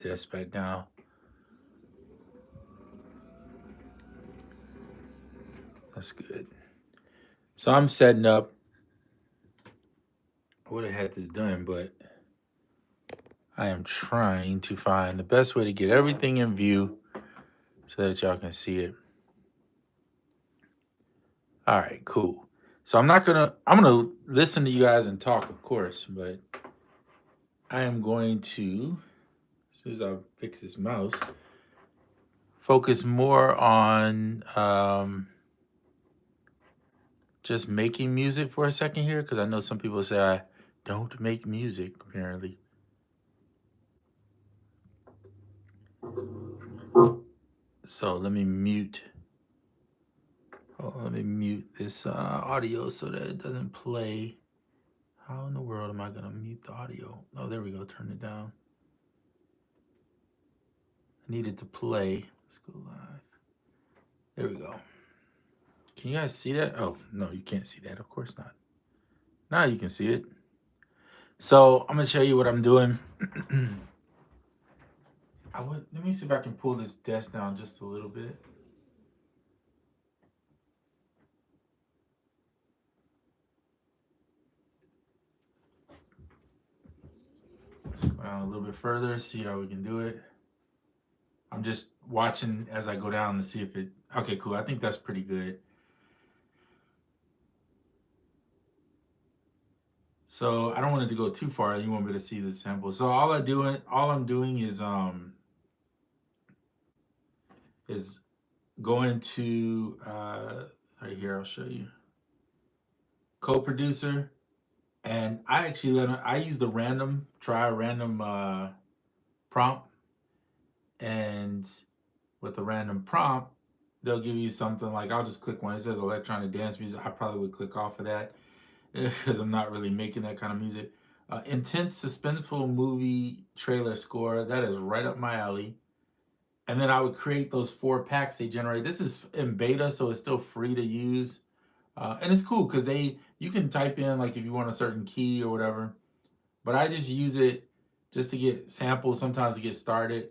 desk back down. That's good. So I'm setting up. I would have had this done, but I am trying to find the best way to get everything in view so that y'all can see it. All right, cool. So I'm gonna listen to you guys and talk, of course, but I am going to, as soon as I fix this mouse, focus more on just making music for a second here, because I know some people say I don't make music, apparently. So let me mute. Let me mute this audio so that it doesn't play. How in the world am I gonna mute the audio? Oh, there we go. Turn it down. I need it to play. Let's go live. There we go. Can you guys see that? Oh, no, you can't see that. Of course not. Now you can see it. So I'm gonna show you what I'm doing. Let me see if I can pull this desk down just a little bit. Let's go down a little bit further, see how we can do it. I'm just watching as I go down to see if it, okay, cool. I think that's pretty good. So I don't want it to go too far. You want me to see the sample. So all I'm doing is going to right here. I'll show you CoProducer, and I use the try a random prompt, and with the random prompt, they'll give you something like, I'll just click one. It says electronic dance music. I probably would click off of that because I'm not really making that kind of music. Intense suspenseful movie trailer score. That is right up my alley. And then I would create those 4 packs they generate. This is in beta, so it's still free to use. And it's cool because you can type in like if you want a certain key or whatever. But I just use it just to get samples, sometimes to get started.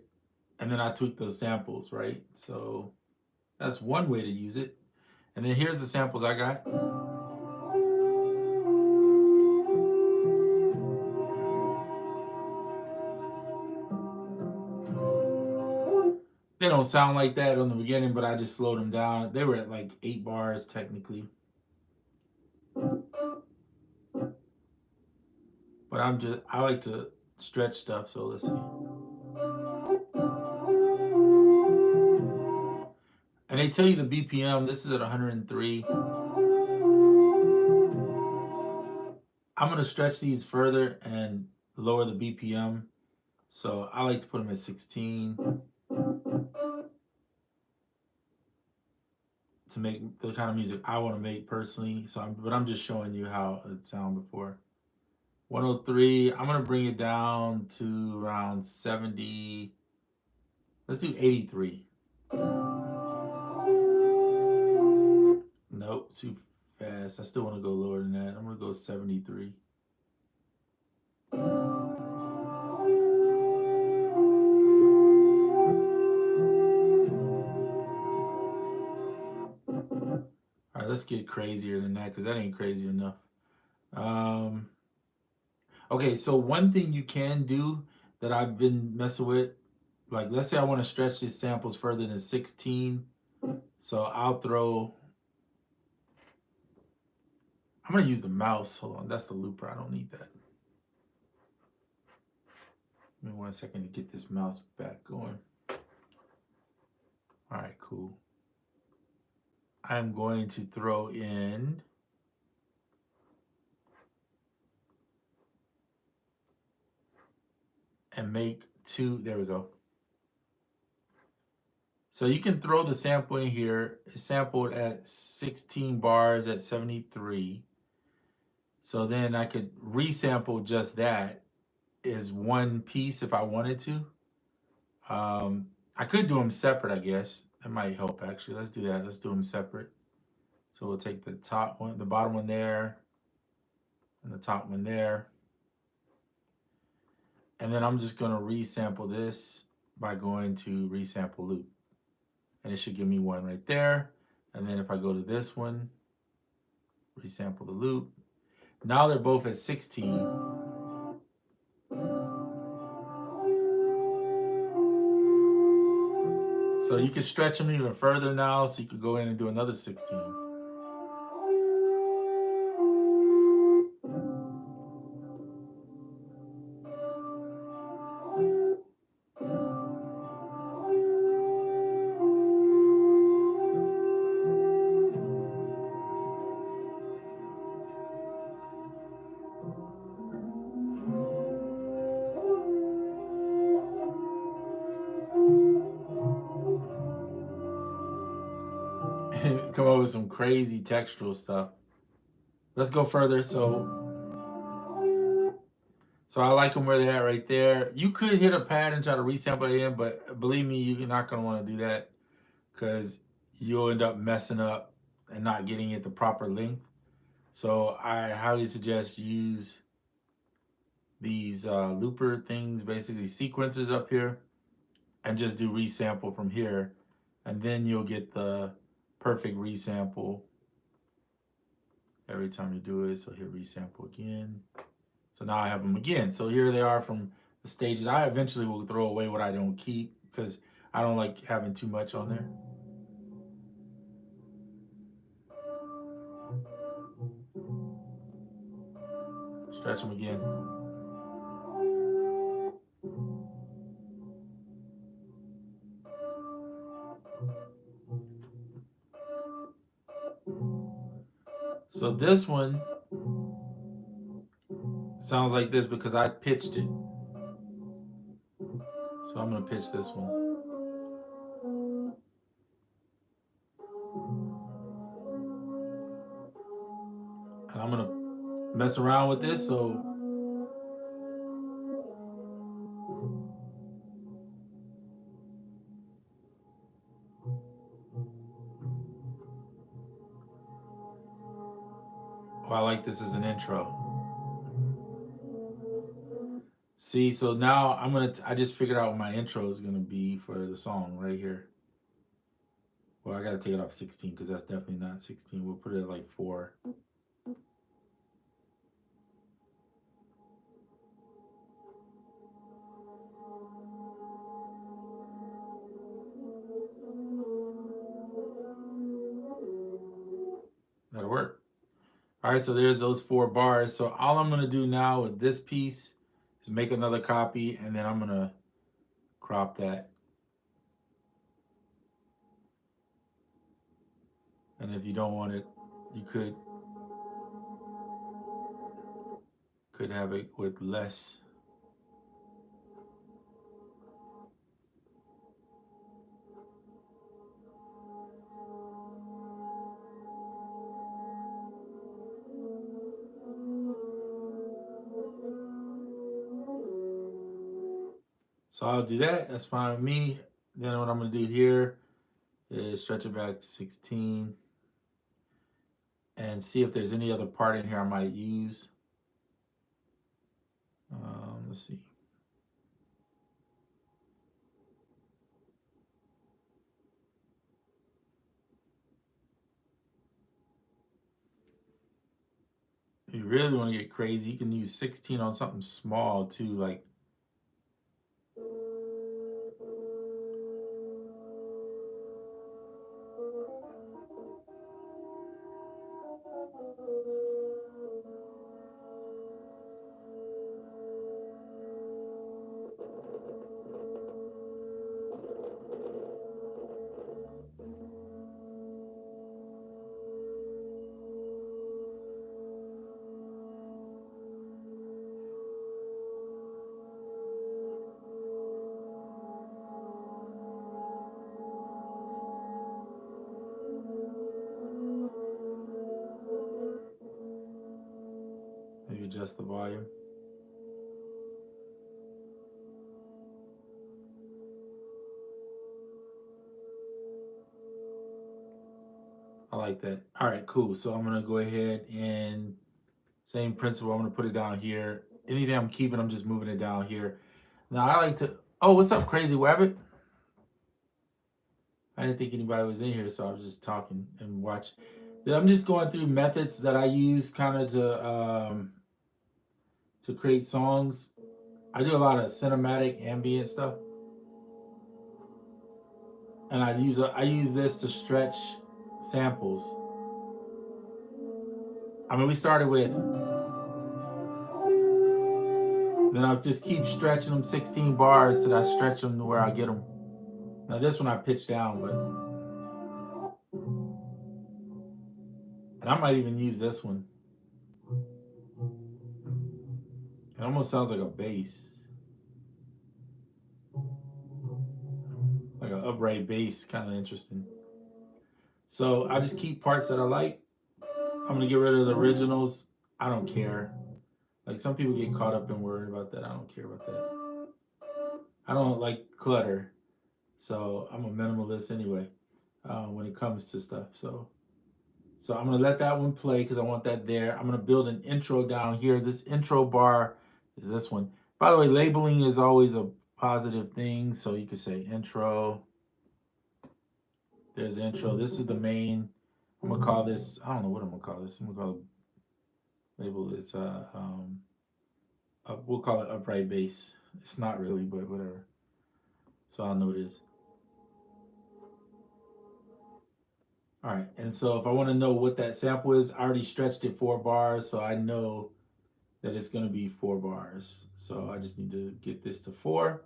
And then I tweak those samples, right? So that's one way to use it. And then here's the samples I got. They don't sound like that on the beginning, but I just slowed them down. They were at like 8 bars technically. But I like to stretch stuff, so let's see. And they tell you the BPM. This is at 103. I'm going to stretch these further and lower the BPM. So I like to put them at 16 to make the kind of music I want to make personally. But I'm just showing you how it sounded before. 103. I'm going to bring it down to around 70. Let's do 83. Nope, too fast. I still want to go lower than that. I'm going to go 73. All right, let's get crazier than that because that ain't crazy enough. Okay, so one thing you can do that I've been messing with, like let's say I want to stretch these samples further than 16. So I'm going to use the mouse. Hold on, that's the looper. I don't need that. Give me 1 second to get this mouse back going. All right, cool. I'm going to throw in and make 2. There we go. So you can throw the sample in here. It's sampled at 16 bars at 73. So then I could resample just that as one piece if I wanted to. I could do them separate, I guess. That might help actually. Let's do that. Let's do them separate. So we'll take the top one, the bottom one there, and the top one there. And then I'm just going to resample this by going to resample loop. And it should give me one right there. And then if I go to this one, resample the loop. Now they're both at 16. So you can stretch them even further now, so you could go in and do another 16. Come up with some crazy textural stuff. Let's go further. So I like them where they're at right there. You could hit a pad and try to resample it in, but believe me, you're not going to want to do that because you'll end up messing up and not getting it the proper length. So I highly suggest use these looper things, basically sequencers up here, and just do resample from here, and then you'll get the perfect resample every time you do it. So here, resample again. So now I have them again. So here they are from the stages. I eventually will throw away what I don't keep because I don't like having too much on there. Stretch them again. So this one sounds like this because I pitched it. So I'm going to pitch this one. And I'm going to mess around with this. So I like this as an intro. See, so now I just figured out what my intro is gonna be for the song right here. Well, I gotta take it off 16 because that's definitely not 16. We'll put it at like 4. That'll work. All right, so there's those 4 bars. So all I'm gonna do now with this piece is make another copy, and then I'm gonna crop that. And if you don't want it, you could have it with less. So I'll do that. That's fine with me. Then what I'm gonna do here is stretch it back to 16 and see if there's any other part in here I might use. Let's see. If you really want to get crazy, you can use 16 on something small too, like maybe adjust the volume. I like that. All right, cool. So I'm gonna go ahead and same principle. I'm gonna put it down here. Anything I'm keeping, I'm just moving it down here. Now I like to. Oh, what's up, Crazy Rabbit? I didn't think anybody was in here, so I was just talking and watch. I'm just going through methods that I use kind of to create songs. I do a lot of cinematic ambient stuff, and I use this to stretch samples. I mean, we started with, then I'll just keep stretching them 16 bars till I stretch them to where I get them. Now this one I pitch down, but and I might even use this one. It almost sounds like a bass, like an upright bass, kind of interesting. So I just keep parts that I like. I'm gonna get rid of the originals. I don't care. Like some people get caught up and worried about that. I don't care about that. I don't like clutter, so I'm a minimalist anyway when it comes to stuff. So I'm gonna let that one play because I want that there. I'm gonna build an intro down here. This intro bar is this one. By the way, labeling is always a positive thing. So you could say intro. There's the intro. This is the main. I'm gonna call this. I don't know what I'm gonna call this. I'm gonna call it label this. We'll call it upright bass. It's not really, but whatever. So I'll know what it is. All right, and so if I want to know what that sample is, I already stretched it 4 bars, so I know that it's going to be 4 bars. So I just need to get this to 4,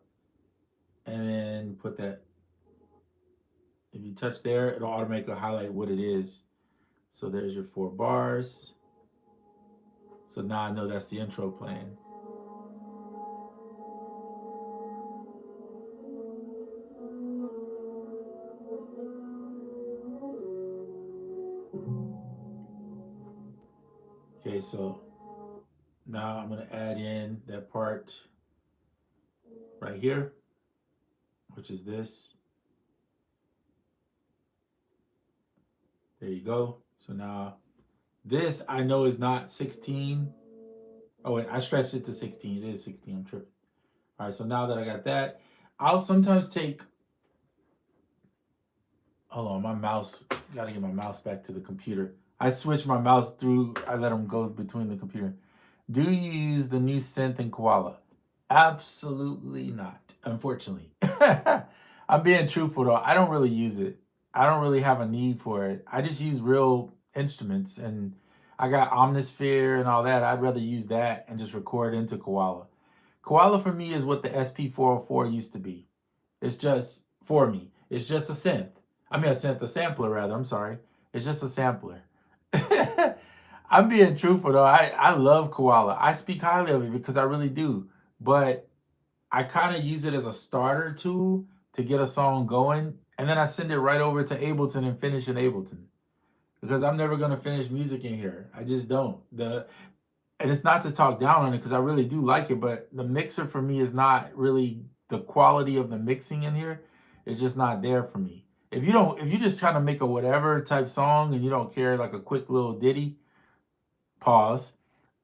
and then put that. If you touch there, it'll automatically highlight what it is. So there's your 4 bars. So now I know that's the intro playing. Okay, so now I'm going to add in that part right here, which is this. There you go. So now this I know is not 16. Oh wait, I stretched it to 16. It is 16. I'm tripping. All right, so now that I got that, I'll sometimes take. Hold on, my mouse. Got to get my mouse back to the computer. I switch my mouse through. I let them go between the computer. Do you use the new synth in Koala? Absolutely not, unfortunately. I'm being truthful though. I don't really use it. I don't really have a need for it. I just use real instruments, and I got Omnisphere and all that. I'd rather use that and just record into Koala. Koala for me is what the SP404 used to be. It's just for me. It's just a synth. I mean, a sampler rather. I'm sorry. It's just a sampler. I'm being truthful though. I love Koala. I speak highly of it because I really do. But I kind of use it as a starter tool to get a song going, and then I send it right over to Ableton and finish in Ableton because I'm never gonna finish music in here. I just don't. And it's not to talk down on it because I really do like it, but the mixer for me is not really the quality of the mixing in here. It's just not there for me. If you just trying to make a whatever type song and you don't care, like a quick little ditty, pause,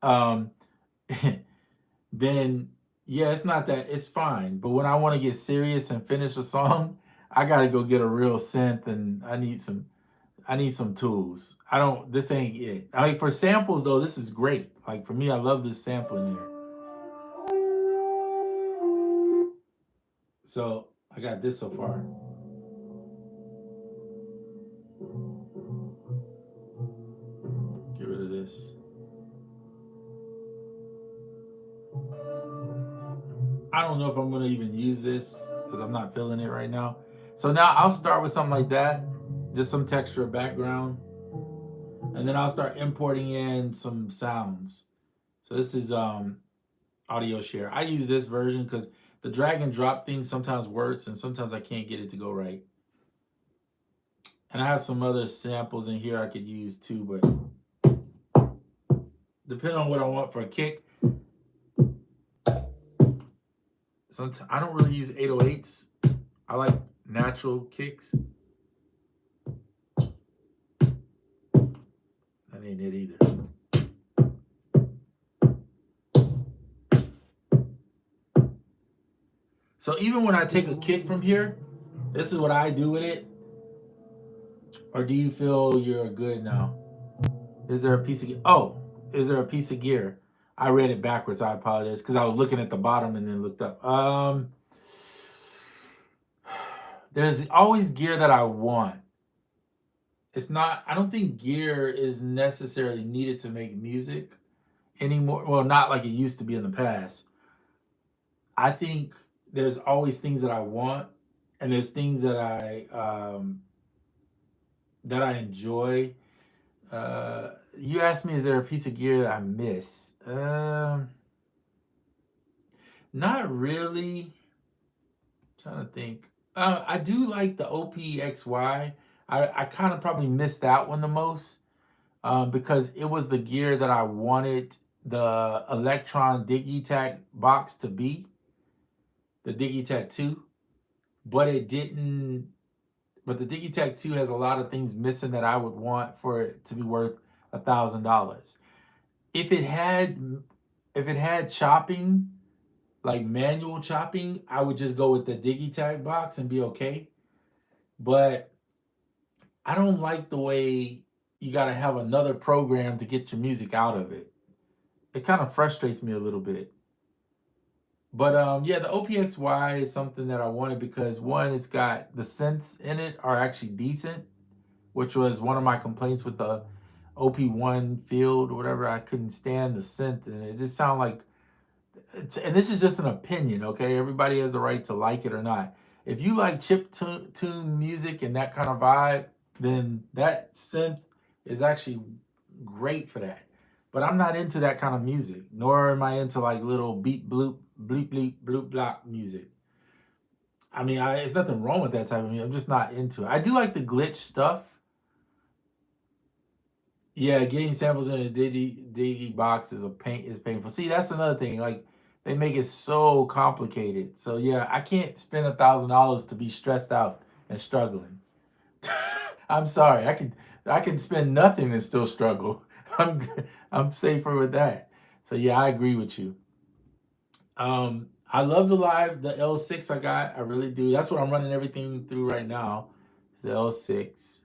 um, then yeah, it's not that, it's fine. But when I want to get serious and finish a song, I gotta go get a real synth, and I need some tools. I don't, this ain't it. I mean, for samples though, this is great. Like for me, I love this sampling here. So I got this so far. Get rid of this. I don't know if I'm gonna even use this because I'm not feeling it right now. So now I'll start with something like that, just some texture background, and then I'll start importing in some sounds. So this is audio share. I use this version because the drag and drop thing sometimes works and sometimes I can't get it to go right. And I have some other samples in here I could use too, but depending on what I want for a kick. Sometimes I don't really use 808s. I like natural kicks. That ain't it either. So even when I take a kick from here, this is what I do with it. Or do you feel you're good now? Is there a piece of is there a piece of gear? I read it backwards. I apologize because I was looking at the bottom and then looked up. There's always gear that I want. It's not. I don't think gear is necessarily needed to make music anymore. Well, not like it used to be in the past. I think there's always things that I want, and there's things that I enjoy. You asked me, is there a piece of gear that I miss? Not really. I'm trying to think. I do like the OPXY. I kind of probably missed that one the most because it was the gear that I wanted the Electron Digitech box to be, the Digitech 2, but it didn't. But the Digitech 2 has a lot of things missing that I would want for it to be worth $1,000. If it had chopping, like manual chopping, I would just go with the Digitech box and be okay. But I don't like the way you got to have another program to get your music out of it. It kind of frustrates me a little bit. But yeah, the OPXY is something that I wanted because one, it's got the synths in it are actually decent, which was one of my complaints with the OP1 field or whatever. I couldn't stand the synth, and it just sounded like. And this is just an opinion, okay? Everybody has the right to like it or not. If you like chip tune music and that kind of vibe, then that synth is actually great for that. But I'm not into that kind of music, nor am I into like little beep bloop bleep bleep bloop block music. I mean, it's nothing wrong with that type of music. I'm just not into it. I do like the glitch stuff. Yeah, getting samples in a digi box is painful. See, that's another thing. Like they make it so complicated. So yeah, I can't spend $1,000 to be stressed out and struggling. I'm sorry. I can spend nothing and still struggle. I'm I'm safer with that. So yeah, I agree with you. I love the L6 I got. I really do. That's what I'm running everything through right now. It's the L6.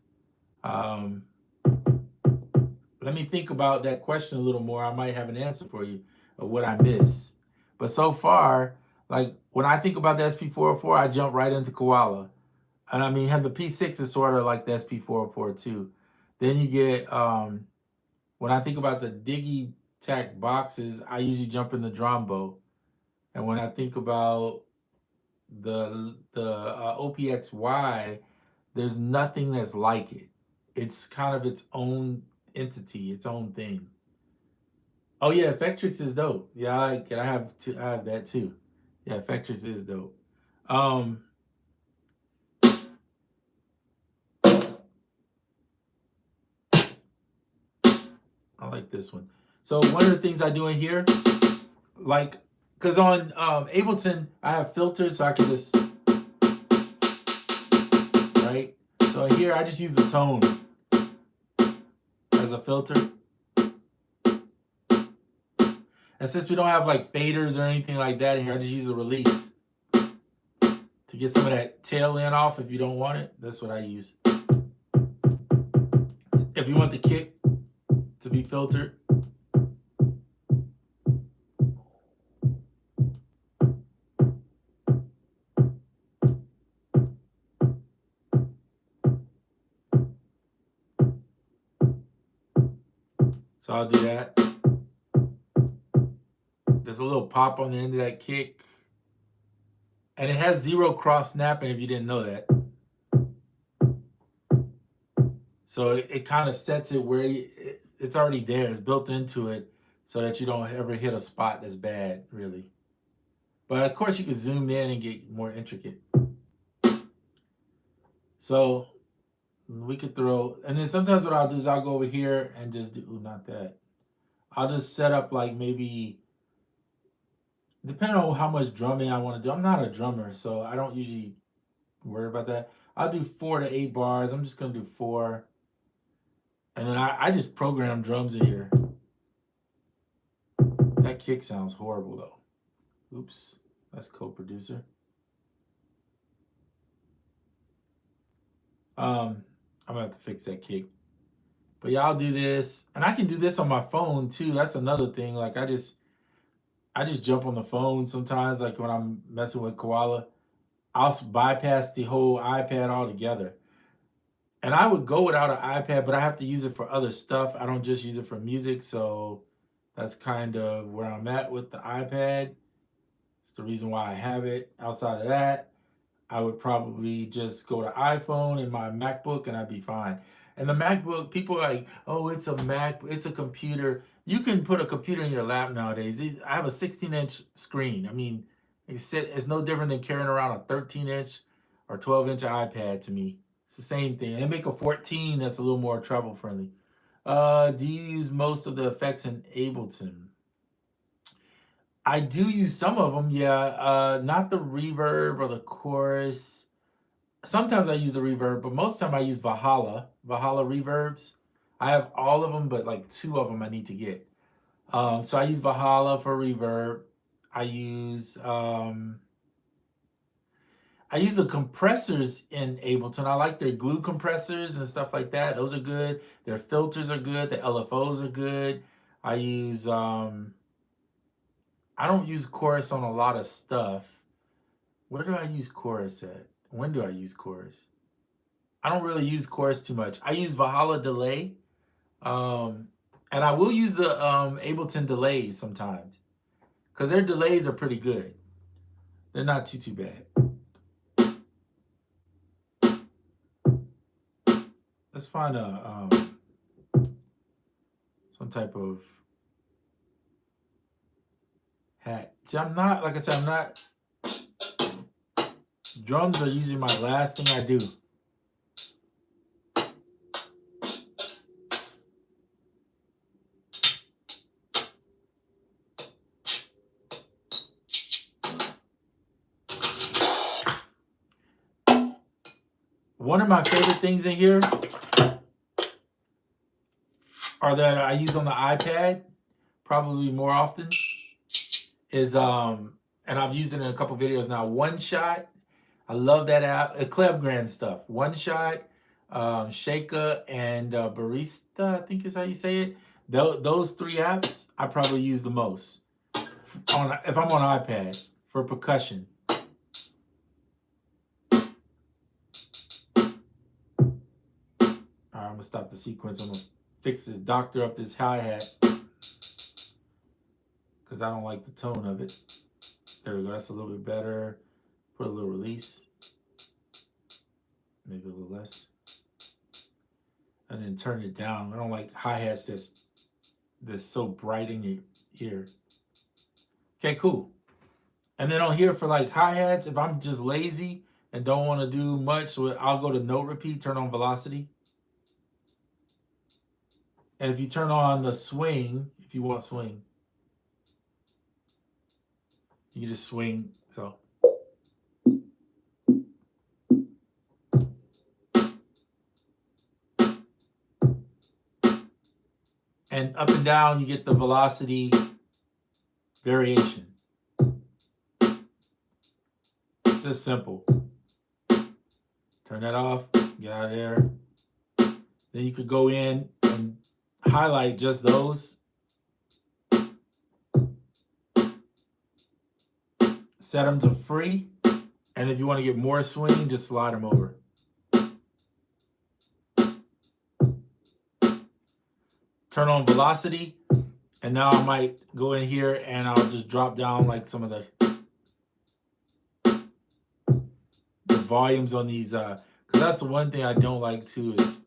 Um, Let me think about that question a little more. I might have an answer for you of what I miss. But so far, like when I think about the SP404, I jump right into Koala. And I mean, the P6 is sort of like the SP404 too. Then you get, when I think about the Digitech boxes, I usually jump in the Drombo. And when I think about the OPXY, there's nothing that's like it. It's kind of its own entity, its own thing. Oh yeah, Effectrix is dope. Yeah, I like it. I have that too. Yeah, Effectrix is dope. Um, I like this one. So one of the things I do in here, like, cause on Ableton I have filters, so I can just right. So here I just use the tone as a filter. And since we don't have like faders or anything like that in here, I just use a release to get some of that tail end off if you don't want it. That's what I use. If you want the kick to be filtered. So I'll do that. There's a little pop on the end of that kick. And it has 0 cross snapping if you didn't know that. So it kind of sets it where it's already there. It's built into it so that you don't ever hit a spot that's bad, really. But of course, you could zoom in and get more intricate. So we could throw, and then sometimes what I'll do is I'll go over here and just do, ooh, not that. I'll just set up like maybe, depending on how much drumming I want to do. I'm not a drummer, so I don't usually worry about that. I'll do 4 to 8 bars. I'm just going to do 4. And then I just program drums in here. That kick sounds horrible though. Oops, that's CoProducer. I'm gonna have to fix that kick. But yeah, I'll do this, and I can do this on my phone too. That's another thing. Like I just jump on the phone sometimes. Like when I'm messing with Koala, I'll bypass the whole iPad altogether. And I would go without an iPad, but I have to use it for other stuff. I don't just use it for music, so that's kind of where I'm at with the iPad. It's the reason why I have it. Outside of that, I would probably just go to iPhone and my MacBook and I'd be fine. And the MacBook, people are like, oh, it's a Mac, it's a computer. You can put a computer in your lap nowadays. I have a 16-inch screen. I mean, it's no different than carrying around a 13-inch or 12-inch iPad to me. It's the same thing. They make a 14 that's a little more travel friendly. Do you use most of the effects in Ableton? I do use some of them, yeah. Not the reverb or the chorus. Sometimes I use the reverb, but most of the time I use Valhalla reverbs. I have all of them, but like two of them I need to get. So I use Valhalla for reverb. I use um, I use the compressors in Ableton. I like their glue compressors and stuff like that. Those are good. Their filters are good. The LFOs are good. I use I don't use chorus on a lot of stuff. Where do I use chorus at? When do I use chorus? I don't really use chorus too much. I use Valhalla delay, um, and I will use the Ableton delays sometimes because their delays are pretty good. They're not too bad. Let's find a some type of hat. See, I'm not like I said. I'm not. Drums are usually my last thing I do. One of my favorite things in here are that I use on the iPad probably more often is and I've used it in a couple videos now. One Shot. I love that app. Clev Grand stuff. One Shot, Shaker, and Barista. I think is how you say it. Those three apps I probably use the most on if I'm on iPad for percussion. All right, I'm gonna stop the sequence. I'm gonna fix this doctor up this hi-hat because I don't like the tone of it. There we go. That's a little bit better. Put a little release. Maybe a little less. And then turn it down. I don't like hi-hats that's so bright in your ear. Okay, cool. And then on here for like hi-hats, if I'm just lazy and don't want to do much, so I'll go to note repeat, turn on velocity. And if you turn on the swing, if you want swing, you can just swing. So and up and down, you get the velocity variation. Just simple. Turn that off, get out of there. Then you could go in and highlight just those. Set them to free. And if you want to get more swing, just slide them over. Turn on velocity. And now I might go in here and I'll just drop down like some of the volumes on these. Because that's the one thing I don't like too is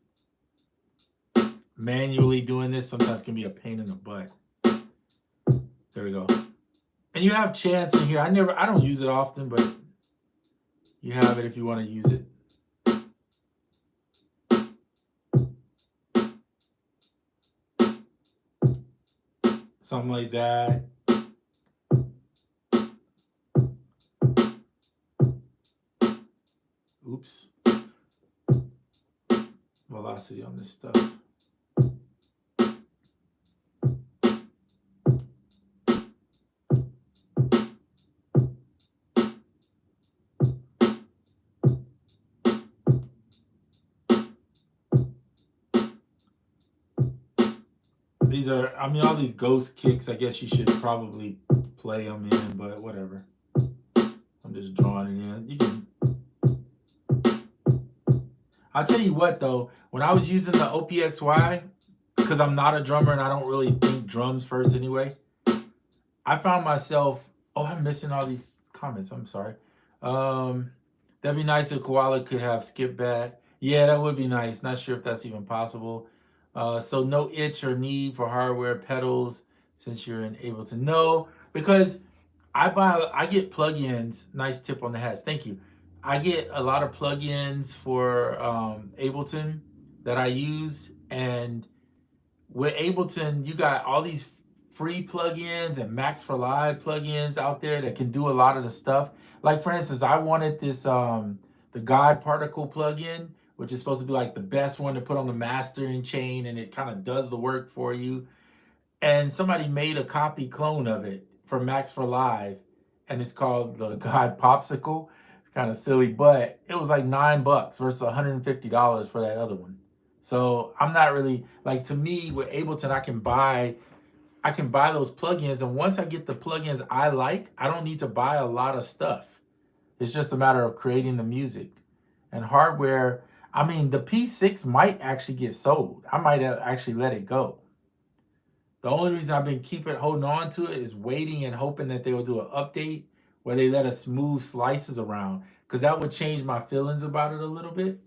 manually doing this sometimes can be a pain in the butt. There we go. And you have chants in here. I don't use it often, but you have it if you want to use it. Something like that. Oops. Velocity on this stuff. These are, I mean, all these ghost kicks, I guess you should probably play them in, but whatever. I'm just drawing it in. You can. I'll tell you what though, when I was using the OPXY, because I'm not a drummer and I don't really think drums first anyway, I found myself, oh, I'm missing all these comments. I'm sorry. That'd be nice if Koala could have skip back. Yeah, that would be nice. Not sure if that's even possible. So no itch or need for hardware pedals since you're able to know, because I get plugins. Nice tip on the hats. Thank you. I get a lot of plugins for Ableton that I use, and with Ableton, you got all these free plugins and Max for Live plugins out there that can do a lot of the stuff. Like for instance, I wanted this the God Particle plugin, which is supposed to be like the best one to put on the mastering chain, and it kind of does the work for you. And somebody made a copy clone of it for Max for Live, and it's called the God Popsicle. It's kind of silly, but it was like $9 versus $150 for that other one. So I'm not really like, to me with Ableton, I can buy those plugins, and once I get the plugins I like, I don't need to buy a lot of stuff. It's just a matter of creating the music. And hardware, I mean, the P6 might actually get sold. I might actually let it go. The only reason I've been holding on to it is waiting and hoping that they will do an update where they let us move slices around, because that would change my feelings about it a little bit.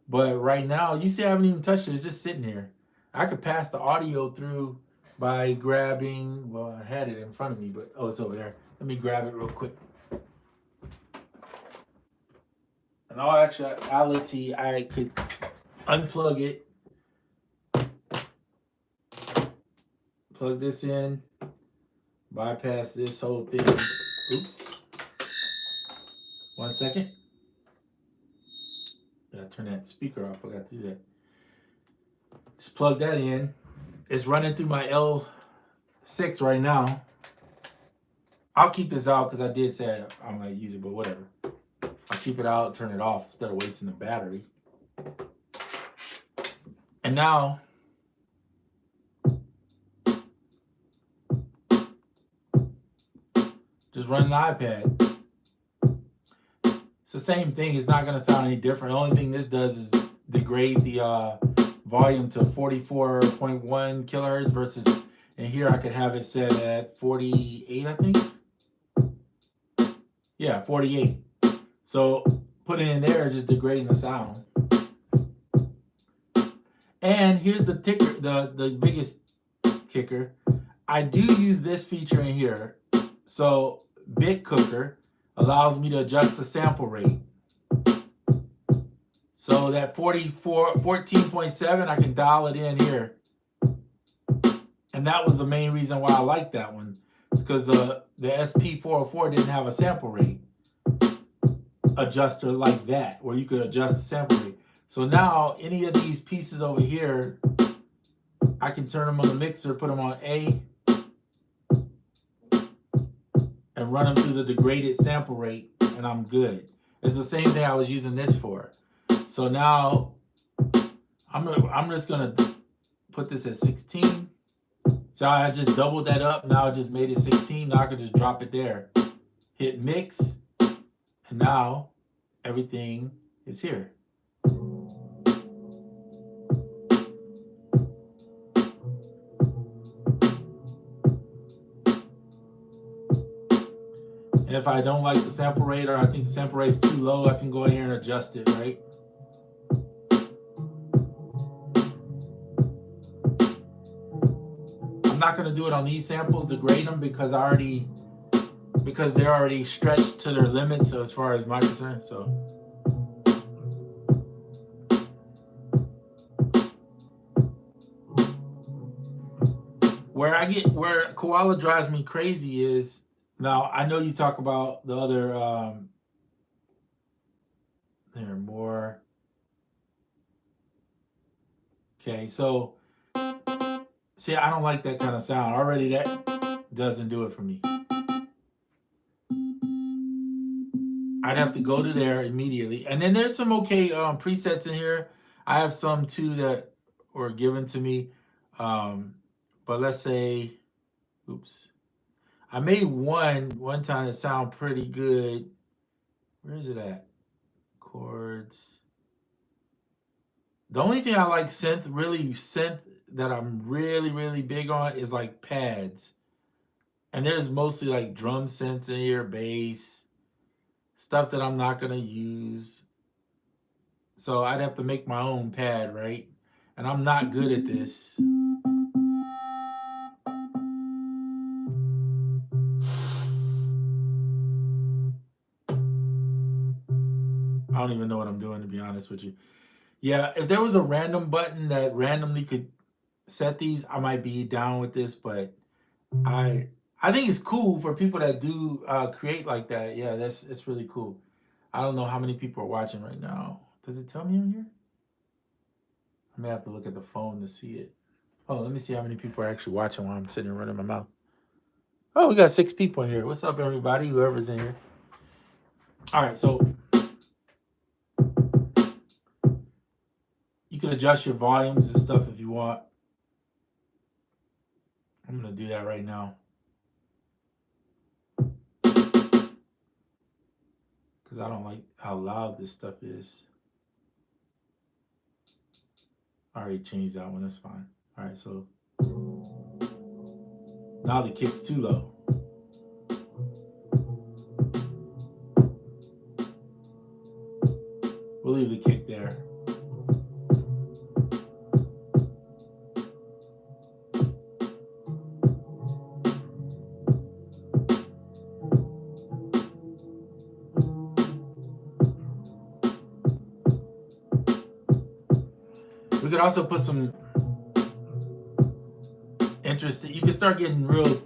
But right now, you see, I haven't even touched it. It's just sitting here. I could pass the audio through by grabbing, well, I had it in front of me, but oh, it's over there. Let me grab it real quick. In all actuality, I could unplug it, plug this in, bypass this whole thing. Oops. 1 second. Gotta turn that speaker off. I forgot to do that. Just plug that in. It's running through my L6 right now. I'll keep this out because I did say I'm gonna use it, but whatever. I'll keep it out, turn it off instead of wasting the battery. And now, just run an iPad. It's the same thing. It's not gonna sound any different. The only thing this does is degrade the volume to 44.1 kilohertz versus, and here I could have it set at 48, I think. Yeah, 48. So put it in there, just degrading the sound. And here's the ticker, the biggest kicker. I do use this feature in here. So Bit Cooker allows me to adjust the sample rate. So that 14.7, I can dial it in here. And that was the main reason why I like that one. It's because the SP404 didn't have a sample rate adjuster like that, where you could adjust the sample rate. So now any of these pieces over here, I can turn them on the mixer, put them on A, and run them through the degraded sample rate, and I'm good. It's the same thing I was using this for. So now I'm just gonna put this at 16. So I just doubled that up. Now I just made it 16. Now I can just drop it there. Hit mix, and now everything is here. And if I don't like the sample rate, or I think the sample rate is too low, I can go in here and adjust it, right? I'm not going to do it on these samples, degrade them, because they're already stretched to their limits, so as far as my concern. So where Koala drives me crazy is, now I know you talk about the other there are more. Okay, so see, I don't like that kind of sound. Already that doesn't do it for me. I'd have to go to there immediately. And then there's some okay presets in here. I have some too that were given to me. But let's say, oops, I made one time that sound pretty good. Where is it at? Chords. The only thing I like synth that I'm really big on is like pads. And there's mostly like drum synths in here, bass, stuff that I'm not gonna use. So I'd have to make my own pad, right? And I'm not good at this. I don't even know what I'm doing, to be honest with you. Yeah, if there was a random button that randomly could set these, I might be down with this, but I I think it's cool for people that do create like that. Yeah, it's really cool. I don't know how many people are watching right now. Does it tell me on here? I may have to look at the phone to see it. Oh, let me see how many people are actually watching while I'm sitting here running my mouth. Oh, we got 6 people in here. What's up, everybody? Whoever's in here. All right, so you can adjust your volumes and stuff if you want. I'm gonna do that right now because I don't like how loud this stuff is. I already changed that one. That's fine. All right, so now the kick's too low. We'll leave the kick there. We could also put some interesting. You can start getting real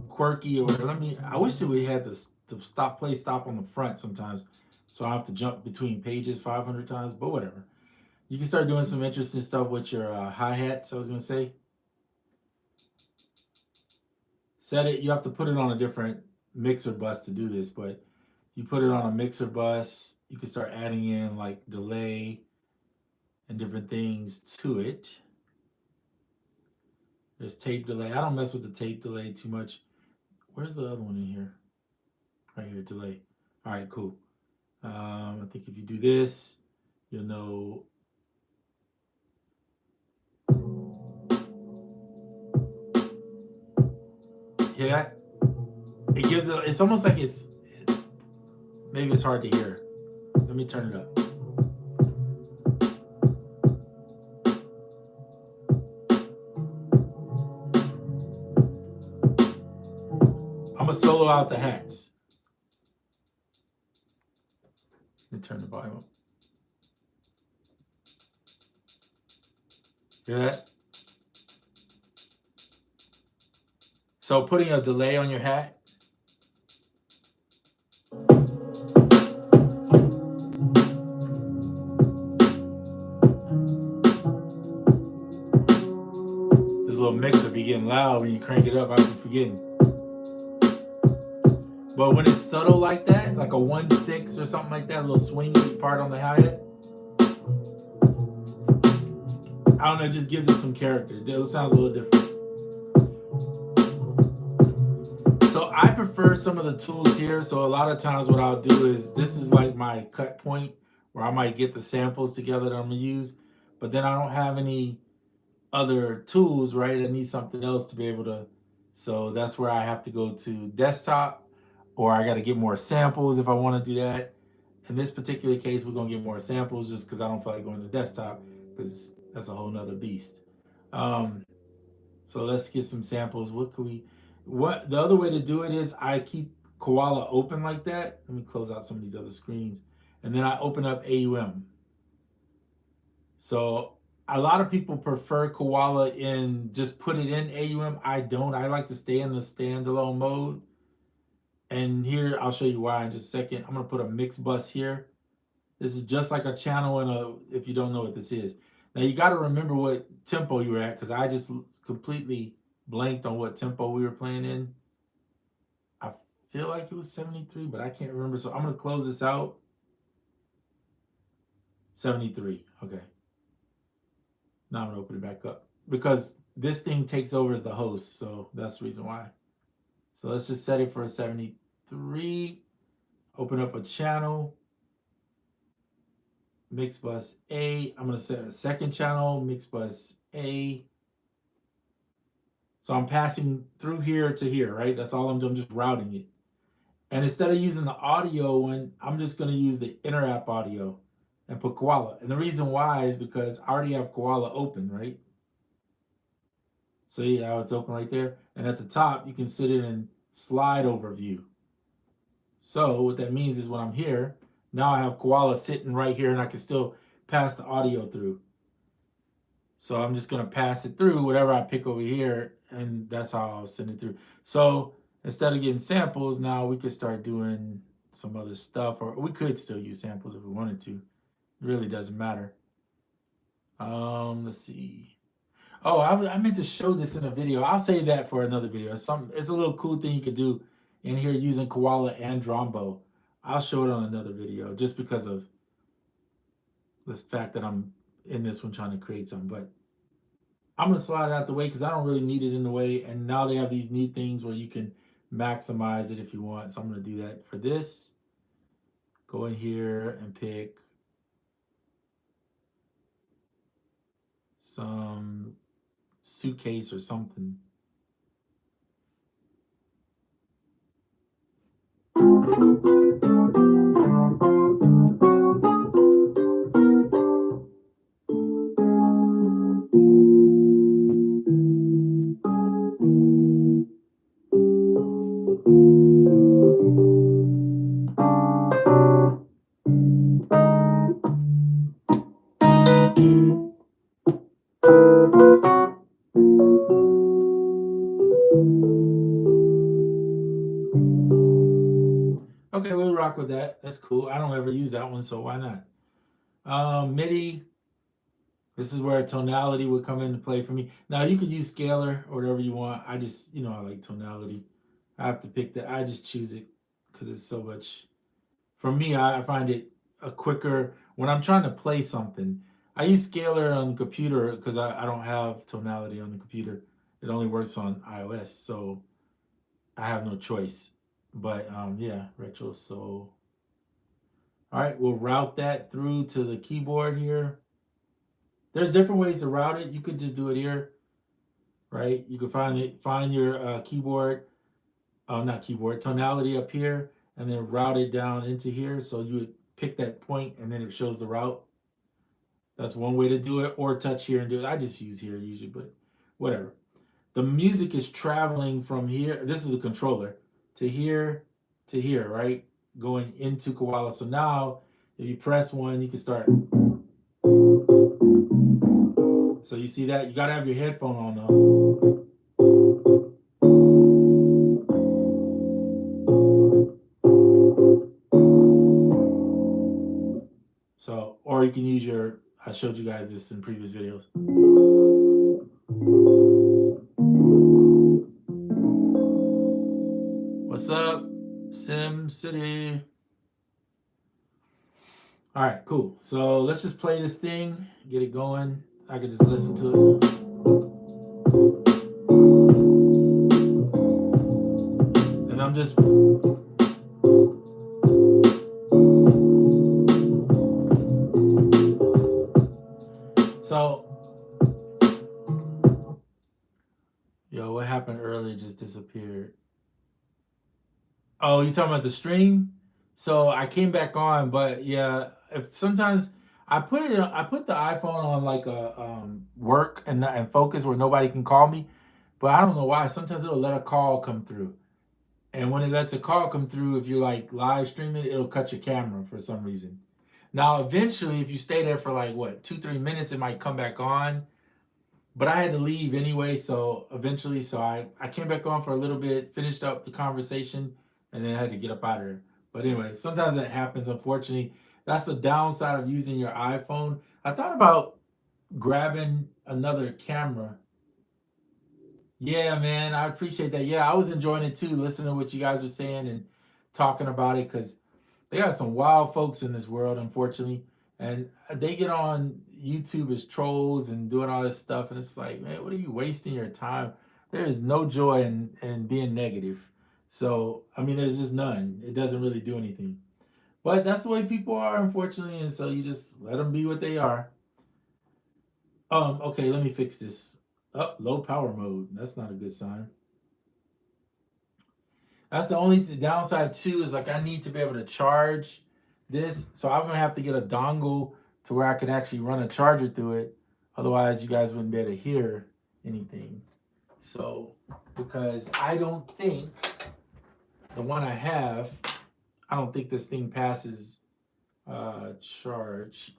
quirky, or I wish that we had the stop on the front sometimes, so I have to jump between pages 500 times. But whatever. You can start doing some interesting stuff with your hi-hats. I was gonna say, set it. You have to put it on a different mixer bus to do this, but you put it on a mixer bus. You can start adding in like delay and different things to it. There's tape delay. I don't mess with the tape delay too much. Where's the other one in here? Right here, delay. All right, cool. I think if you do this, you'll know. Hear that? It gives it. It's almost like maybe it's hard to hear. Let me turn it up. I'm gonna solo out the hats. Let me turn the volume up. Hear that? So putting a delay on your hat. This little mixer be getting loud when you crank it up. I keep forgetting. But when it's subtle like that, like a 1/6 or something like that, a little swingy part on the hi-hat, I don't know, it just gives it some character. It sounds a little different. So I prefer some of the tools here. So a lot of times what I'll do is, this is like my cut point where I might get the samples together that I'm gonna use, but then I don't have any other tools, right? I need something else to be able to, so that's where I have to go to desktop, or I got to get more samples if I want to do that. In this particular case, we're gonna get more samples just because I don't feel like going to desktop, because that's a whole nother beast. So let's get some samples. What the other way to do it is, I keep Koala open like that. Let me close out some of these other screens, and then I open up AUM. So a lot of people prefer Koala and just put it in AUM. I don't. I like to stay in the standalone mode. And here, I'll show you why in just a second. I'm gonna put a mix bus here. This is just like a channel if you don't know what this is. Now you got to remember what tempo you were at, because I just completely blanked on what tempo we were playing in. I feel like it was 73, but I can't remember. So I'm gonna close this out. 73, okay. Now I'm gonna open it back up, because this thing takes over as the host, so that's the reason why. So let's just set it for a 73. Open up a channel. Mix bus A. I'm going to set a second channel, mix bus A. So I'm passing through here to here, right? That's all I'm doing. I'm just routing it. And instead of using the audio one, I'm just going to use the inner app audio and put Koala. And the reason why is because I already have Koala open, right? So yeah, it's open right there. And at the top, you can sit it in slide overview. So what that means is when I'm here, now I have Koala sitting right here and I can still pass the audio through. So I'm just going to pass it through whatever I pick over here, and that's how I'll send it through. So instead of getting samples, now we could start doing some other stuff, or we could still use samples if we wanted to. It really doesn't matter. Let's see. Oh, I meant to show this in a video. I'll save that for another video. It's a little cool thing you could do in here using Koala and Drombo. I'll show it on another video just because of the fact that I'm in this one trying to create something. But I'm going to slide it out the way because I don't really need it in the way. And now they have these neat things where you can maximize it if you want. So I'm going to do that for this. Go in here and pick some suitcase or something. Okay, we'll rock with that. That's cool. I don't ever use that one, so why not? MIDI. This is where tonality would come into play for me. Now you could use scalar or whatever you want. I just, I like tonality. I have to pick that. I just choose it because it's so much. For me, I find it a quicker when I'm trying to play something. I use scalar on the computer because I don't have tonality on the computer. It only works on iOS, so I have no choice. But yeah, retro soul. All right, we'll route that through to the keyboard here. There's different ways to route it. You could just do it here, right? You can find your keyboard, not keyboard, tonality up here, and then route it down into here. So you would pick that point, and then it shows the route. That's one way to do it, or touch here and do it. I just use here usually, but whatever. The music is traveling from here. This is the controller to here, right? Going into Koala. So now, if you press one, you can start. So you see that? You got to have your headphone on though. So, or you can use your, I showed you guys this in previous videos. What's up, Sim City? All right, cool. So let's just play this thing, get it going. I could just listen to it. And I'm just so what happened earlier just disappeared. Oh, you talking about the stream? So I came back on, but yeah, if sometimes I put the iPhone on like a work and focus where nobody can call me, but I don't know why. Sometimes it'll let a call come through, and when it lets a call come through, if you're like live streaming, it'll cut your camera for some reason. Now, eventually, if you stay there for like what 2-3 minutes, it might come back on. But I had to leave anyway, so eventually, I came back on for a little bit, finished up the conversation, and then I had to get up out of there. But anyway, sometimes that happens, unfortunately. That's the downside of using your iPhone. I thought about grabbing another camera. Yeah, man, I appreciate that. Yeah, I was enjoying it too, listening to what you guys were saying and talking about it, because they got some wild folks in this world, unfortunately. And they get on YouTube as trolls and doing all this stuff, and it's like, man, what are you wasting your time? There is no joy in being negative. So I mean, there's just none. It doesn't really do anything. But that's the way people are, unfortunately, and so you just let them be what they are. Okay, let me fix this. Oh, low power mode. That's not a good sign. That's the only downside too. Is like I need to be able to charge this, so I'm gonna have to get a dongle to where I can actually run a charger through it. Otherwise, you guys wouldn't be able to hear anything. So, because I don't think the one I have, I don't think this thing passes charge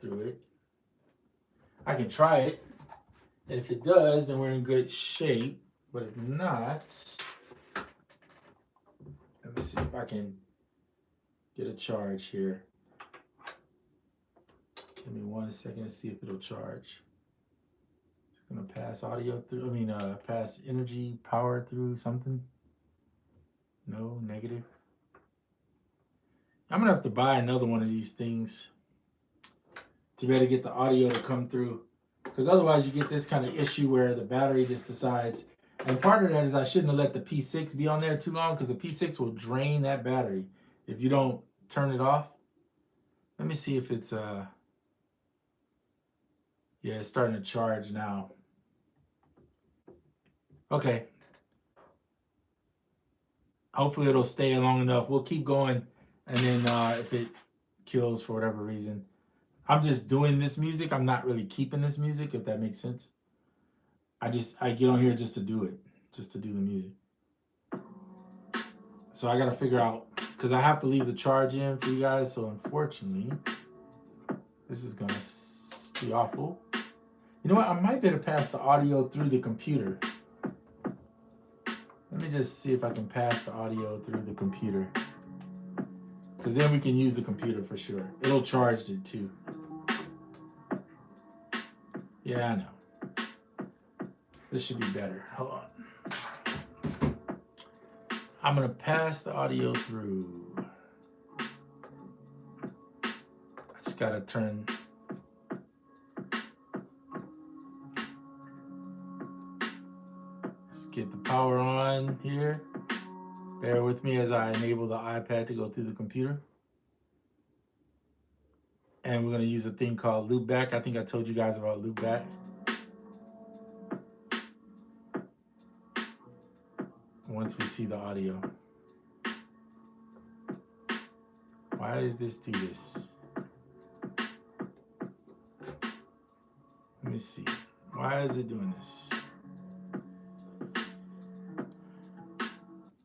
through it. I can try it, and if it does, then we're in good shape. But if not, let me see if I can get a charge here. Give me 1 second to see if it'll charge. It's gonna pass audio through. I mean, pass energy, power through something. No, negative. I'm gonna have to buy another one of these things to be able to get the audio to come through, because otherwise you get this kind of issue where the battery just decides. And part of that is I shouldn't have let the P6 be on there too long, because the P6 will drain that battery if you don't turn it off. Let me see if it's yeah, it's starting to charge now. Okay. Hopefully it'll stay long enough. We'll keep going, and then if it kills for whatever reason, I'm just doing this music. I'm not really keeping this music, if that makes sense. I get on here just to do it, just to do the music. So I gotta figure out, because I have to leave the charge in for you guys. So unfortunately, this is gonna be awful. You know what? I might be able to pass the audio through the computer. Let me just see if I can pass the audio through the computer, because then we can use the computer for sure. It'll charge it too. Yeah, I know. This should be better. Hold on. I'm gonna pass the audio through. I just gotta turn. Let's get the power on here. Bear with me as I enable the iPad to go through the computer. And we're gonna use a thing called loopback. I think I told you guys about loopback. Once we see the audio. Why did this do this? Let me see. Why is it doing this?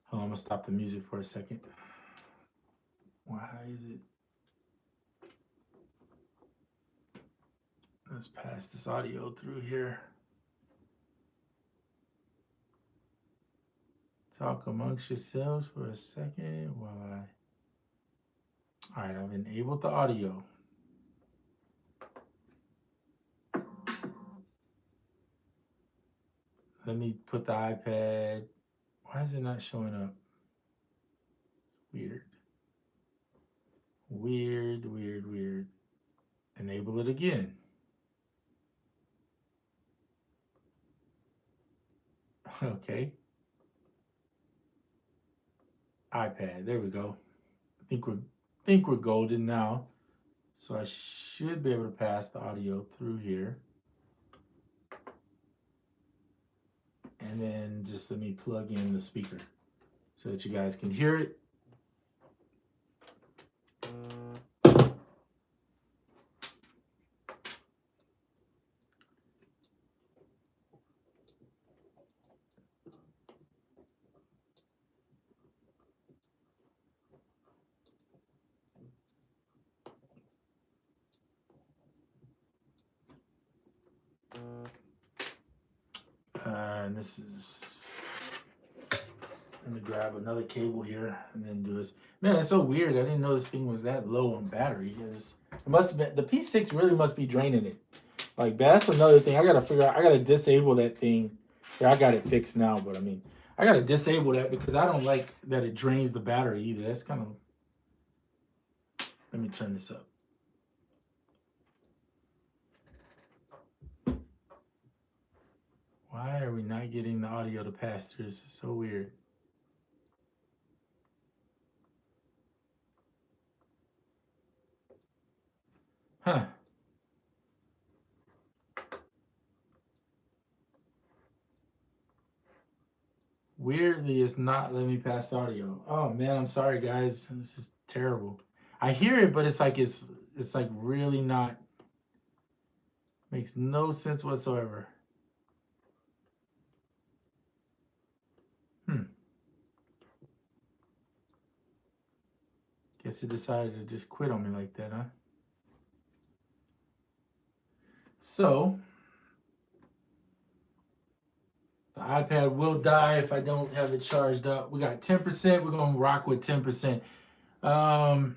Hold on, I'm gonna stop the music for a second. Why is it? Let's pass this audio through here. Talk amongst yourselves for a second while All right, I've enabled the audio. Let me put the iPad. Why is it not showing up? Weird. Weird, weird, weird. Enable it again. Okay. iPad, there we go. I think we're golden now. So I should be able to pass the audio through here. And then just let me plug in the speaker so that you guys can hear it. And this is, let me grab another cable here and then do this. Man, it's so weird. I didn't know this thing was that low on battery. It must have been, the P6 really must be draining it. Like, that's another thing. I gotta figure out, I gotta disable that thing. Yeah, I got it fixed now, but I mean, I gotta disable that because I don't like that it drains the battery either. That's kind of, let me turn this up. Why are we not getting the audio to pass through? This is so weird. Huh. Weirdly, it's not letting me pass the audio. Oh man, I'm sorry guys. This is terrible. I hear it, but it's like really not, makes no sense whatsoever. Guess it decided to just quit on me like that, huh? So the iPad will die if I don't have it charged up. We got 10%. We're gonna rock with 10%. About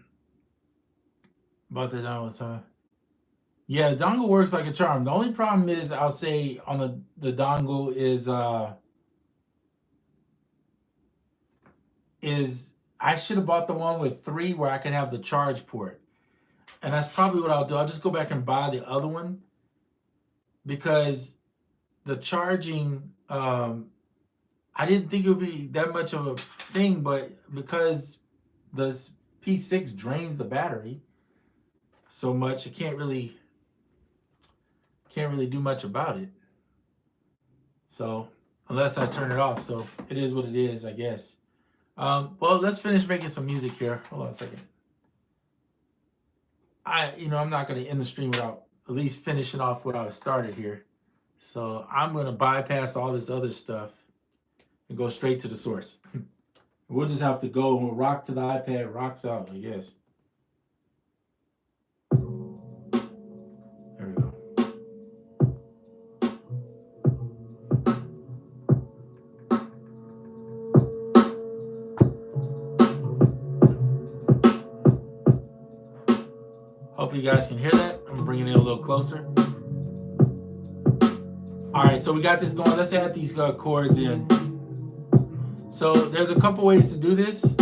the dongle, yeah, the dongle works like a charm. The only problem is, I'll say on the dongle is I should have bought the one with 3 where I could have the charge port. And that's probably what I'll do. I'll just go back and buy the other one, because the charging, I didn't think it would be that much of a thing, but because the P6 drains the battery so much, I can't really do much about it. So unless I turn it off, so it is what it is, I guess. Well, let's finish making some music here. Hold on a second. I'm not going to end the stream without at least finishing off what I started here. So I'm going to bypass all this other stuff and go straight to the source. We'll just have to go and we'll rock to the iPad, rocks out, I guess. There we go. Hopefully you guys can hear that. I'm bringing it a little closer. All right, so we got this going. Let's add these chords in. So there's a couple ways to do this.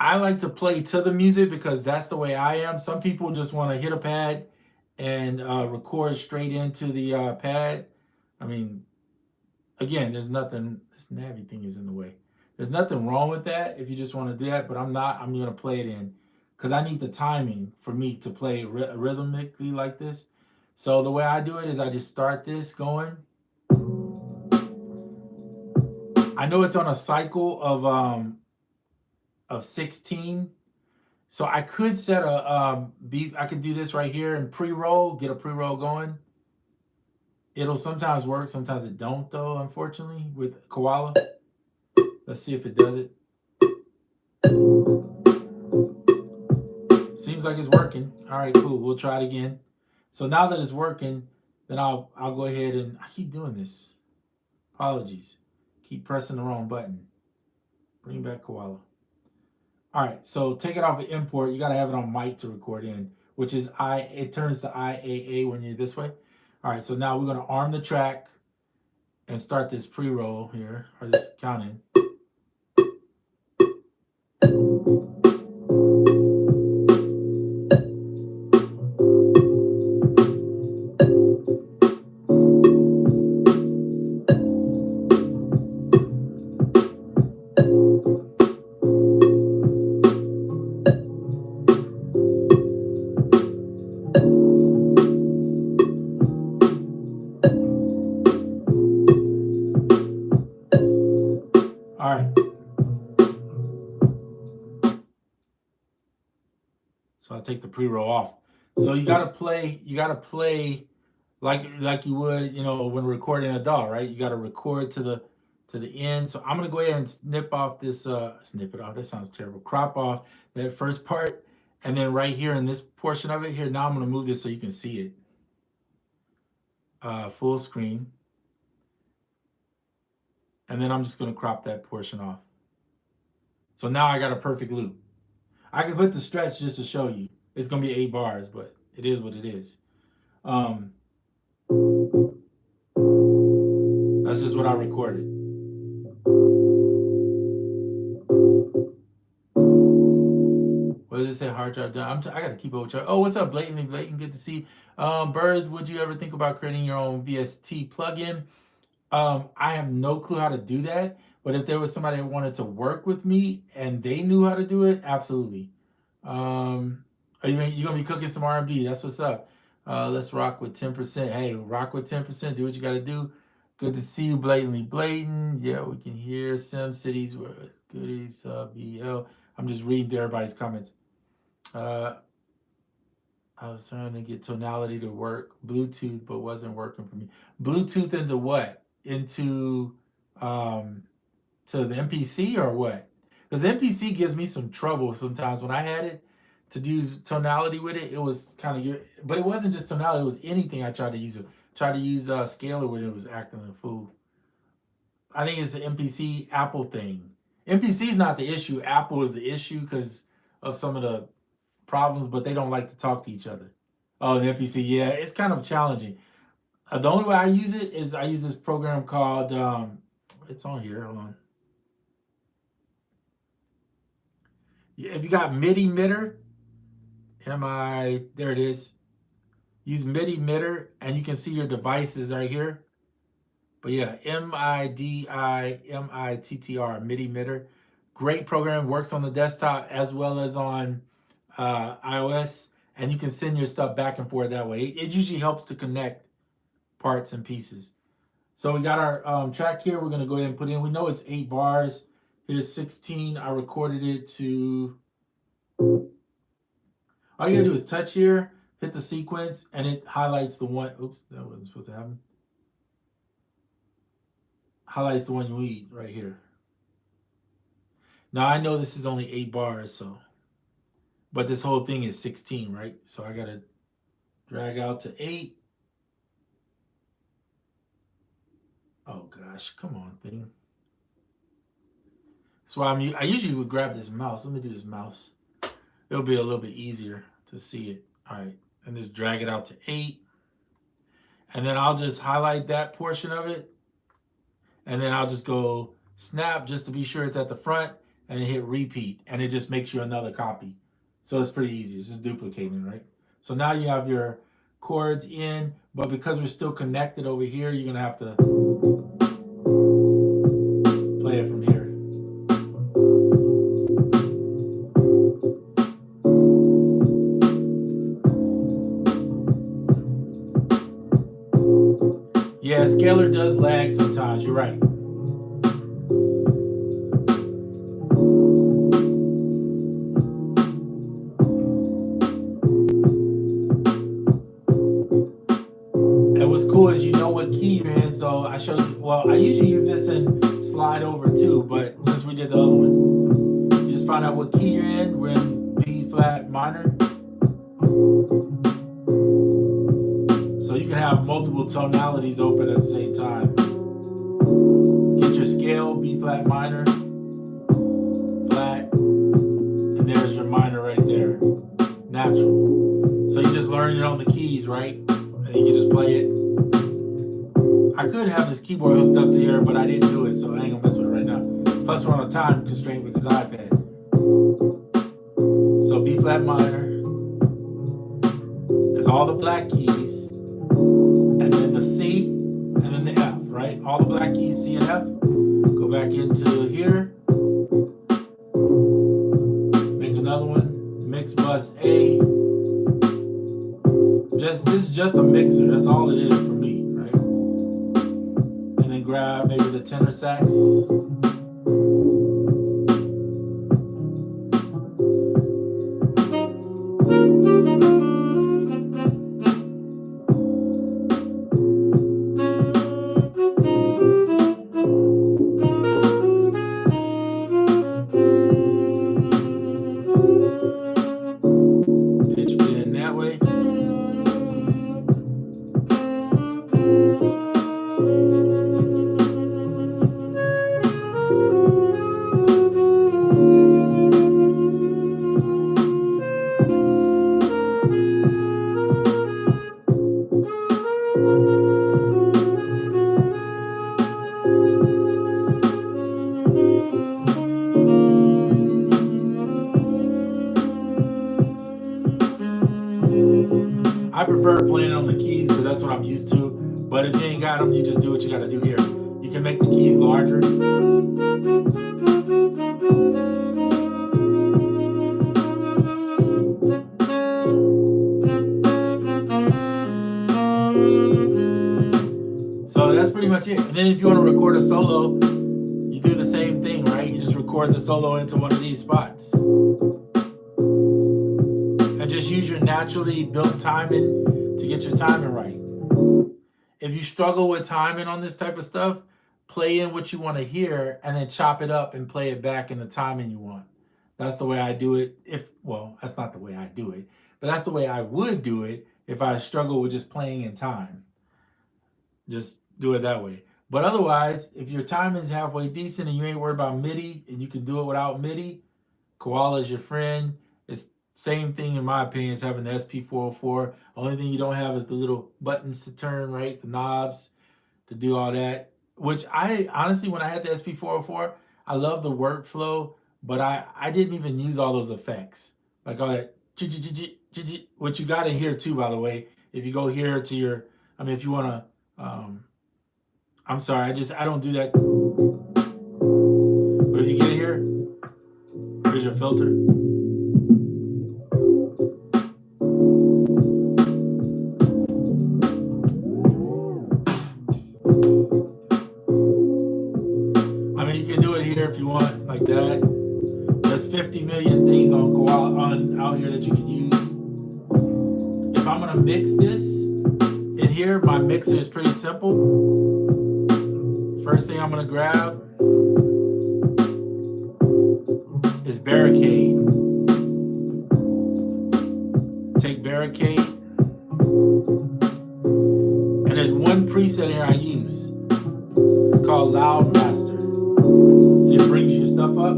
I like to play to the music because that's the way I am. Some people just want to hit a pad and record straight into the pad. I mean, again, there's nothing, this navy thing is in the way. There's nothing wrong with that if you just want to do that, but I'm going to play it in because I need the timing for me to play rhythmically like this. So the way I do it is I just start this going. I know it's on a cycle of 16. So I could set a beat. I could do this right here and pre-roll, get a pre-roll going. It'll sometimes work, sometimes it don't though, unfortunately, with Koala. Let's see if it does it. Seems like it's working. All right, cool. We'll try it again. So now that it's working, then I'll go ahead and, I keep doing this. Apologies. Keep pressing the wrong button. Bring back Koala. All right, so take it off of import. You got to have it on mic to record in, which is it turns to IAA when you're this way. All right, so now we're going to arm the track and start this pre-roll here, or this counting. All right. So I'll take the pre-roll off. So you gotta play like you would, when recording a DAW, right? You gotta record to the end. So I'm gonna go ahead and snip off this, snip it off, that sounds terrible. Crop off that first part, and then right here in this portion of it here, now I'm gonna move this so you can see it. Full screen. And then I'm just gonna crop that portion off. So now I got a perfect loop. I can put the stretch just to show you. It's gonna be 8 bars, but it is what it is. That's just what I recorded. Well, does it say hard drive done? I gotta keep up with you. Oh, what's up, Blatantly Blatant? Good to see. Birds, would you ever think about creating your own VST plugin? I have no clue how to do that, but if there was somebody that wanted to work with me and they knew how to do it, absolutely. You gonna be cooking some R&B? That's what's up. Let's rock with 10%. Hey, rock with 10%. Do what you got to do. Good to see you, Blatantly Blatant. Yeah, we can hear Sim Cities. Goodies, BL. I'm just reading everybody's comments. I was trying to get tonality to work Bluetooth, but wasn't working for me. Bluetooth into what? Into to the MPC or what? Because MPC gives me some trouble sometimes when I had it to use tonality with it. It was kind of, but it wasn't just tonality. It was anything I tried to use. Tried to use scalar with it. It was acting a fool. I think it's the MPC Apple thing. MPC is not the issue. Apple is the issue because of some of the problems, but they don't like to talk to each other. Oh, the MPC, yeah, it's kind of challenging. The only way I use it is I use this program called, it's on here, hold on. If you got MIDI emitter, there it is. Use MIDI emitter and you can see your devices right here. But yeah, MIDI-MITTR, MIDI emitter. Great program, works on the desktop as well as on iOS. And you can send your stuff back and forth that way. It usually helps to connect parts and pieces. So we got our track here. We're going to go ahead and put in. We know it's 8 bars. Here's 16. I recorded it to... All you got to do is touch here, hit the sequence, and it highlights the one... Oops, that wasn't supposed to happen. Highlights the one you need right here. Now, I know this is only 8 bars, so... But this whole thing is 16, right? So I got to drag out to 8. Oh, gosh. Come on, thing. That's why I usually would grab this mouse. Let me do this mouse. It'll be a little bit easier to see it. All right. And just drag it out to 8. And then I'll just highlight that portion of it. And then I'll just go snap just to be sure it's at the front and hit repeat. And it just makes you another copy. So it's pretty easy. It's just duplicating, right? So now you have your chords in, but because we're still connected over here, you're going to have to play it from here. Yeah, scalar does lag sometimes. You're right. And what's cool is you know what key you're in. So I showed you, well, I usually use this in slide over too, but since we did the other one, you just find out what key you're in. We're in B flat minor. So you can have multiple tonalities open at the same time. Get your scale, B flat minor, flat, and there's your minor right there, natural. So you just learn it on the keys, right? And you can just play it. I could have this keyboard hooked up to here, but I didn't do it, so I ain't gonna mess with it right now. Plus we're on a time constraint with this iPad. So B flat minor is all the black keys, and then the C, and then the F, right? All the black keys, C and F. Go back into here. Make another one. Mix bus A. This is just a mixer. That's all it is for me, right? And then grab maybe the tenor sax. Pitch bend that way. I prefer playing on the keys because that's what I'm used to. But if you ain't got them, you just do what you got to do here. You can make the keys larger. So that's pretty much it. And then if you want to record a solo, you do the same thing, right? You just record the solo into one of these spots. And just use your naturally built timing to get your timing right. If you struggle with timing on this type of stuff, play in what you want to hear and then chop it up and play it back in the timing you want. That's the way I do it. Well, that's not the way I do it, but that's the way I would do it if I struggle with just playing in time. Just do it that way. But otherwise, if your timing is halfway decent and you ain't worried about MIDI and you can do it without MIDI, Koala is your friend. It's same thing in my opinion as having the SP404. Only thing you don't have is the little buttons to turn, right? The knobs to do all that. Which I honestly, when I had the SP404, I love the workflow, but I didn't even use all those effects. Like all that, which you got in here too, by the way. If you go here to your, if you want to, I'm sorry, I don't do that. But if you get here, here's your filter. You can do it here if you want, like that. There's 50 million things on Koala out here that you can use. If I'm gonna mix this in here, my mixer is pretty simple. First thing I'm gonna grab is Barricade. Take Barricade, and there's one preset here I use. It's called Loud Master. See, it brings your stuff up.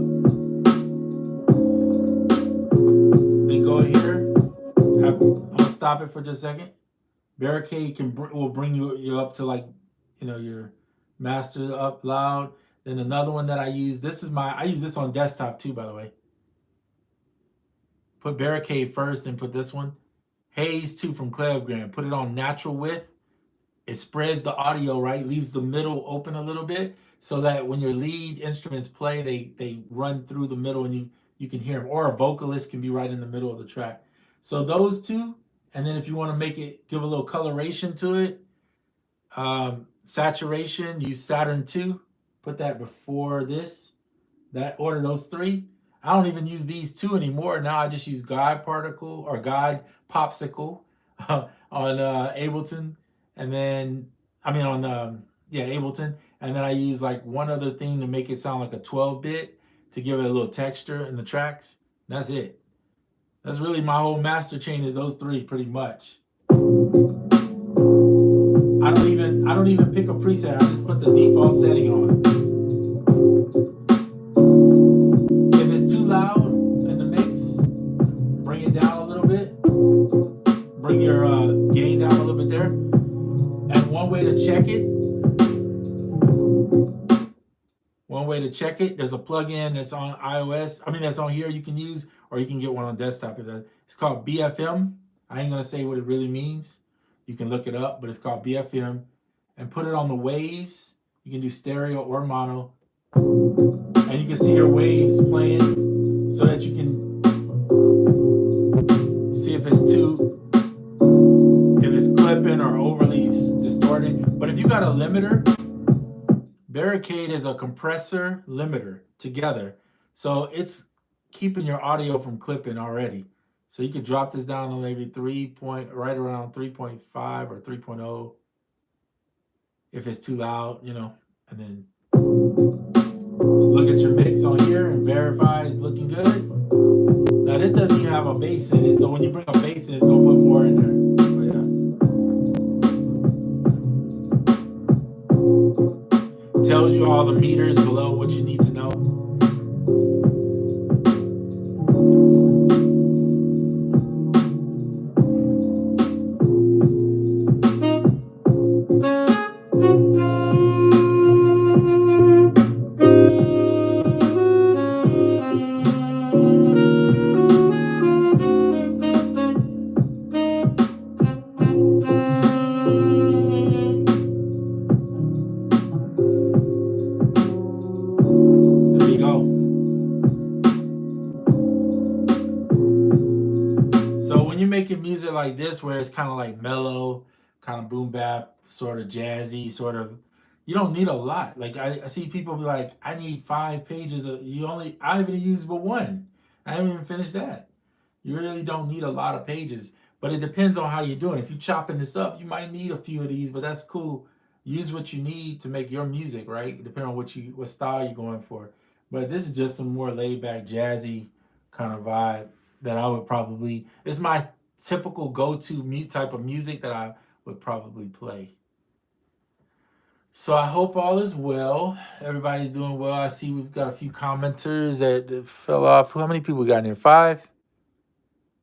Then go here. I'm gonna stop it for just a second. Barricade will bring you up to like, your master up loud. Then another one that I use. I use this on desktop too, by the way. Put Barricade first, then put this one. Haze 2 from Clevegram. Put it on natural width. It spreads the audio, right? Leaves the middle open a little bit so that when your lead instruments play, they run through the middle and you can hear them. Or a vocalist can be right in the middle of the track. So those two, and then if you want to give a little coloration to it, saturation, use Saturn 2. Put that before this. Order those three. I don't even use these two anymore. Now I just use Guide Particle or Guide Popsicle on Ableton. And then, on Ableton. And then I use like one other thing to make it sound like a 12-bit to give it a little texture in the tracks. That's it. That's really my whole master chain is those three pretty much. I don't even pick a preset. I just put the default setting on. If it's too loud in the mix, bring it down a little bit. Bring your gain down a little bit there. And one way to check it, there's a plugin that's on iOS. That's on here you can use, or you can get one on desktop. It's called BFM. I ain't gonna say what it really means. You can look it up, but it's called BFM. And put it on the waves. You can do stereo or mono. And you can see your waves playing so that you can see if it's clipping or overly distorting. But if you got a limiter, Barricade is a compressor limiter together. So it's keeping your audio from clipping already. So you could drop this down to maybe right around 3.5 or 3.0 if it's too loud, and then just look at your mix on here and verify it's looking good. Now this doesn't even have a bass in it, so when you bring a bass in, it's gonna put more in there. But tells you all the meters below what you need to know. making music like this, where it's kind of like mellow, kind of boom bap, sort of jazzy, sort of, you don't need a lot. Like I see people be like, I need 5 pages of you only. I haven't used but one. I haven't even finished that. You really don't need a lot of pages, but it depends on how you're doing. If you're chopping this up, you might need a few of these, but that's cool. Use what you need to make your music, right? Depending on what style you're going for. But this is just some more laid back, jazzy kind of vibe that I would probably. It's my typical go-to type of music that I would probably play. So I hope all is well. Everybody's doing well. I see we've got a few commenters that fell off. How many people we got in here? 5?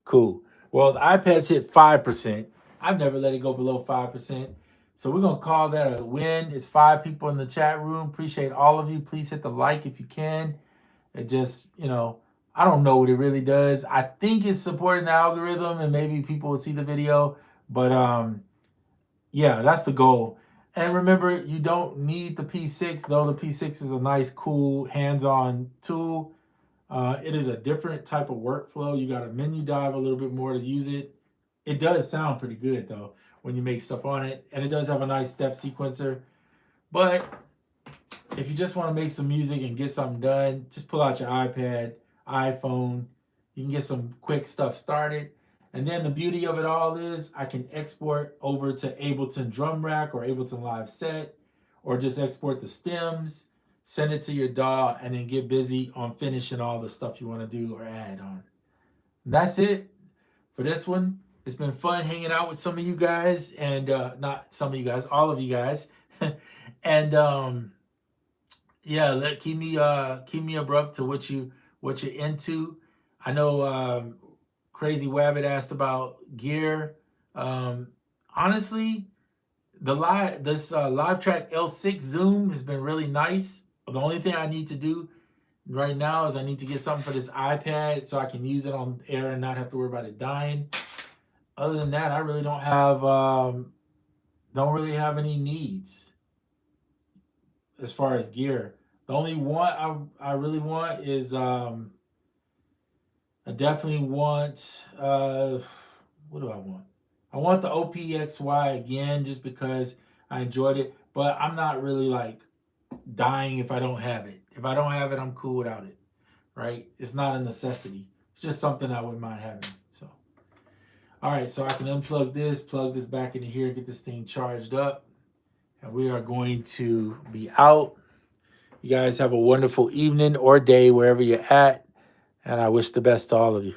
Cool. Well, the iPad's hit 5%. I've never let it go below 5%. So we're going to call that a win. It's 5 people in the chat room. Appreciate all of you. Please hit the like if you can. It just, I don't know what it really does. I think it's supporting the algorithm and maybe people will see the video. But yeah, that's the goal. And remember, you don't need the P6, though the P6 is a nice, cool, hands-on tool. It is a different type of workflow. You got to menu dive a little bit more to use it. It does sound pretty good, though, when you make stuff on it. And it does have a nice step sequencer. But if you just want to make some music and get something done, just pull out your iPad, iPhone. You can get some quick stuff started. And then the beauty of it all is I can export over to Ableton Drum Rack or Ableton Live Set, or just export the stems, send it to your DAW, and then get busy on finishing all the stuff you want to do or add on. And that's it for this one. It's been fun hanging out with some of you guys, and not some of you guys, all of you guys. And yeah, keep me abrupt to what you're into. I know Crazy Wabbit asked about gear. Honestly, this Live Track L6 Zoom has been really nice. The only thing I need to do right now is I need to get something for this iPad so I can use it on air and not have to worry about it dying. Other than that, I really don't really have any needs as far as gear. The only one I really want is I definitely want what do I want? I want the OPXY again just because I enjoyed it, but I'm not really like dying if I don't have it. If I don't have it, I'm cool without it. Right? It's not a necessity. It's just something I wouldn't mind having. So all right, so I can unplug this, plug this back into here, get this thing charged up, and we are going to be out. You guys have a wonderful evening or day wherever you're at, and I wish the best to all of you.